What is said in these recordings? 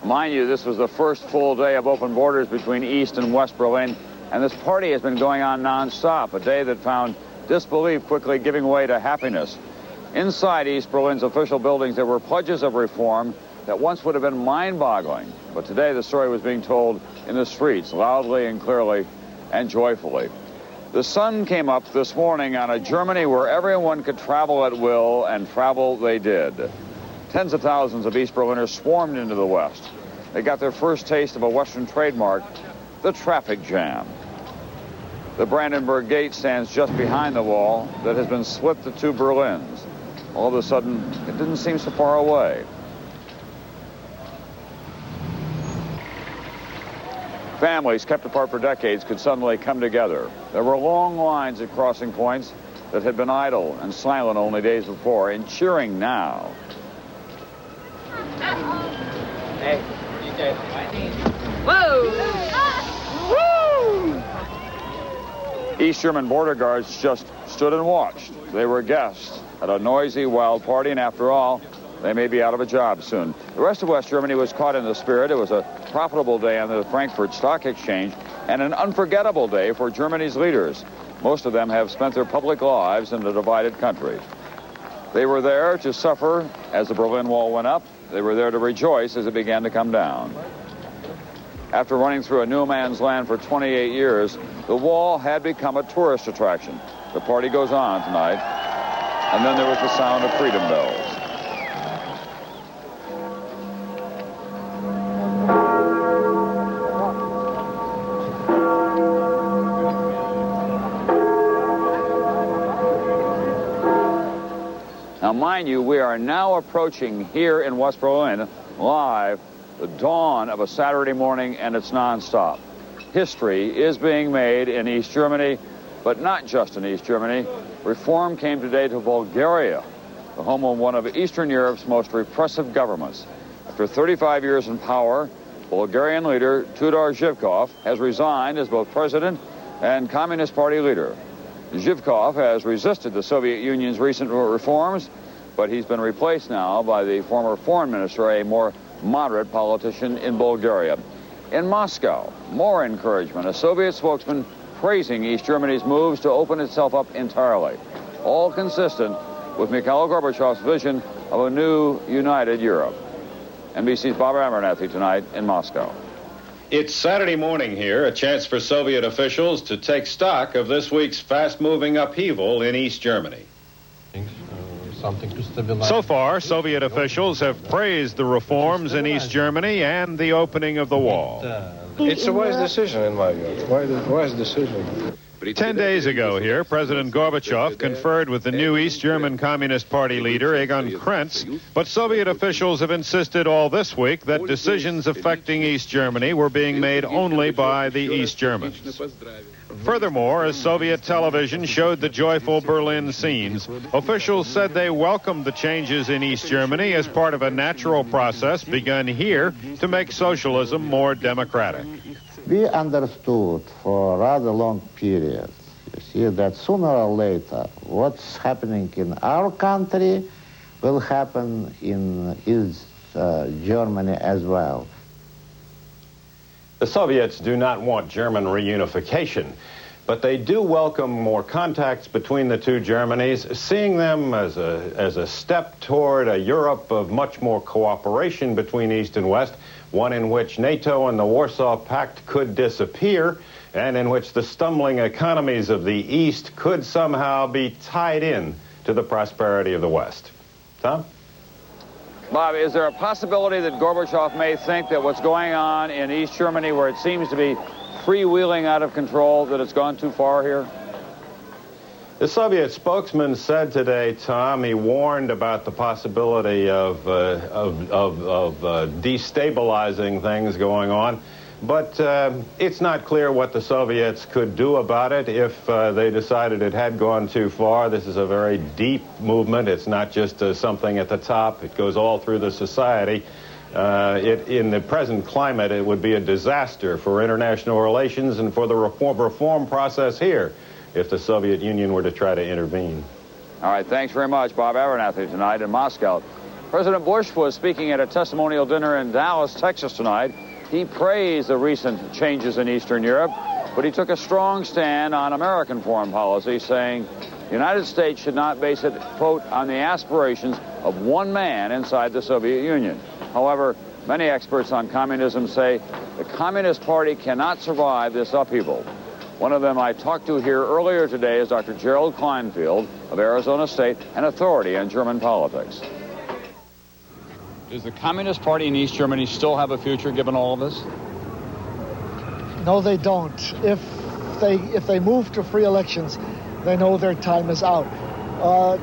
Mind you, this was the first full day of open borders between East and West Berlin, and this party has been going on non-stop, a day that found disbelief quickly giving way to happiness. Inside East Berlin's official buildings, there were pledges of reform that once would have been mind-boggling, but today the story was being told in the streets, loudly and clearly and joyfully. The sun came up this morning on a Germany where everyone could travel at will, and travel they did. Tens of thousands of East Berliners swarmed into the West. They got their first taste of a Western trademark, the traffic jam. The Brandenburg Gate stands just behind the wall that has been split to two Berlins. All of a sudden, it didn't seem so far away. Families kept apart for decades could suddenly come together. There were long lines at crossing points that had been idle and silent only days before, and cheering now. Hey, whoa! Woo! East German border guards just stood and watched. They were guests at a noisy, wild party, and after all, they may be out of a job soon. The rest of West Germany was caught in the spirit. It was a profitable day on the Frankfurt Stock Exchange and an unforgettable day for Germany's leaders. Most of them have spent their public lives in a divided country. They were there to suffer as the Berlin Wall went up. They were there to rejoice as it began to come down. After running through a no man's land for 28 years, the wall had become a tourist attraction. The party goes on tonight, and then there was the sound of freedom bells. Now, mind you, we are now approaching here in West Berlin, live, the dawn of a Saturday morning, and it's nonstop. History is being made in East Germany, but not just in East Germany. Reform came today to Bulgaria, the home of one of Eastern Europe's most repressive governments. After 35 years in power, Bulgarian leader Tudor Zhivkov has resigned as both president and Communist Party leader. Zhivkov has resisted the Soviet Union's recent reforms, but he's been replaced now by the former foreign minister, a more moderate politician in Bulgaria. In Moscow, more encouragement. A Soviet spokesman praising East Germany's moves to open itself up entirely, all consistent with Mikhail Gorbachev's vision of a new, united Europe. NBC's Bob Abernathy tonight in Moscow. It's Saturday morning here, a chance for Soviet officials to take stock of this week's fast-moving upheaval in East Germany. So far, Soviet officials have praised the reforms in East Germany and the opening of the wall. It's a wise decision, in my view. Wise decision. 10 days ago here, President Gorbachev conferred with the new East German Communist Party leader, Egon Krenz, but Soviet officials have insisted all this week that decisions affecting East Germany were being made only by the East Germans. Furthermore, as Soviet television showed the joyful Berlin scenes, officials said they welcomed the changes in East Germany as part of a natural process begun here to make socialism more democratic. We understood for a rather long period, you see, that sooner or later what's happening in our country will happen in East Germany as well. The Soviets do not want German reunification, but they do welcome more contacts between the two Germanys, seeing them as a step toward a Europe of much more cooperation between East and West, one in which NATO and the Warsaw Pact could disappear, and in which the stumbling economies of the East could somehow be tied in to the prosperity of the West. Tom? Bob, is there a possibility that Gorbachev may think that what's going on in East Germany, where it seems to be freewheeling out of control, that it's gone too far here? The Soviet spokesman said today, Tom, he warned about the possibility of destabilizing things going on, but it's not clear what the Soviets could do about it if they decided it had gone too far. This is a very deep movement. It's not just something at the top. It goes all through the society. In the present climate, it would be a disaster for international relations and for the reform process here if the Soviet Union were to try to intervene. All right, thanks very much, Bob Abernathy, tonight in Moscow. President Bush was speaking at a testimonial dinner in Dallas, Texas tonight. He praised the recent changes in Eastern Europe, but he took a strong stand on American foreign policy, saying the United States should not base it, quote, on the aspirations of one man inside the Soviet Union. However, many experts on communism say the Communist Party cannot survive this upheaval. One of them I talked to here earlier today is Dr. Gerald Kleinfeld of Arizona State, an authority on German politics. Does the Communist Party in East Germany still have a future given all of this? No, they don't. If they move to free elections, they know their time is out.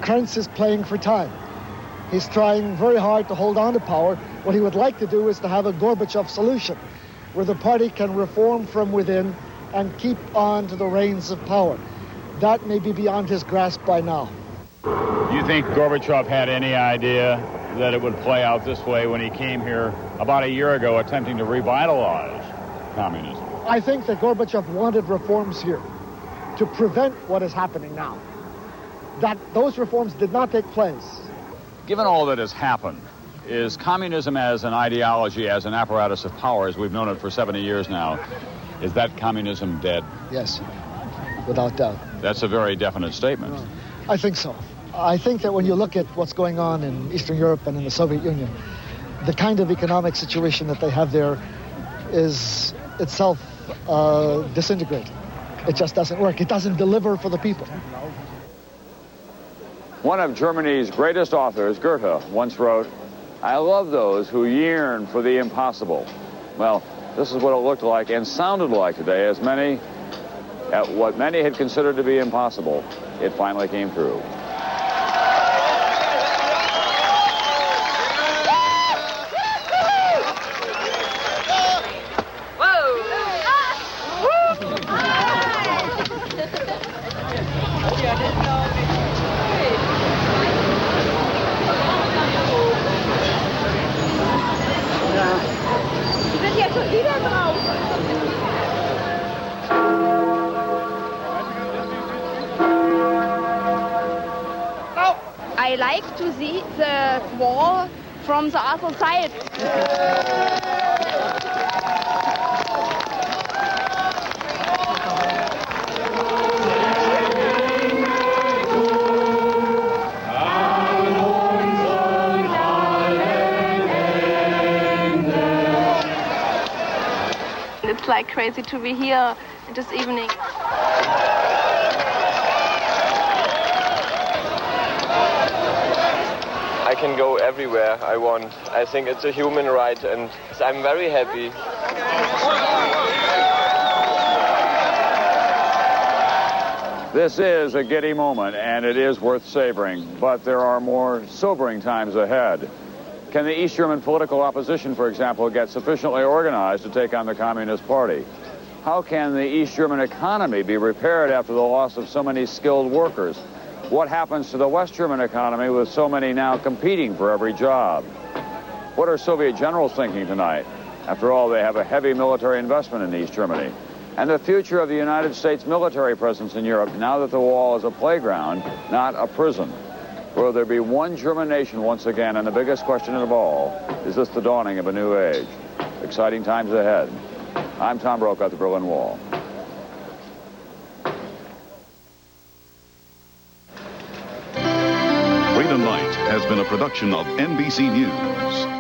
Krentz is playing for time. He's trying very hard to hold on to power. What he would like to do is to have a Gorbachev solution, where the party can reform from within and keep on to the reins of power. That may be beyond his grasp by now. Do you think Gorbachev had any idea that it would play out this way when he came here about a year ago attempting to revitalize communism? I think that Gorbachev wanted reforms here to prevent what is happening now. That those reforms did not take place. Given all that has happened, is communism as an ideology, as an apparatus of power, as we've known it for 70 years now, is that communism dead? Yes, without doubt. That's a very definite statement. I think so. I think that when you look at what's going on in Eastern Europe and in the Soviet Union, the kind of economic situation that they have there is itself disintegrating. It just doesn't work. It doesn't deliver for the people. One of Germany's greatest authors, Goethe, once wrote, "I love those who yearn for the impossible." Well, this is what it looked like and sounded like today, as what many had considered to be impossible, it finally came true. I like to see the wall from the other side. It's like crazy to be here this evening. I can go everywhere I want. I think it's a human right, and I'm very happy. This is a giddy moment, and it is worth savoring, but there are more sobering times ahead. Can the East German political opposition, for example, get sufficiently organized to take on the Communist Party? How can the East German economy be repaired after the loss of so many skilled workers? What happens to the West German economy with so many now competing for every job? What are Soviet generals thinking tonight? After all, they have a heavy military investment in East Germany. And the future of the United States military presence in Europe, now that the wall is a playground, not a prison. Will there be one German nation once again? And the biggest question of all, is this the dawning of a new age? Exciting times ahead. I'm Tom Brokaw at the Berlin Wall. Freedom Night has been a production of NBC News.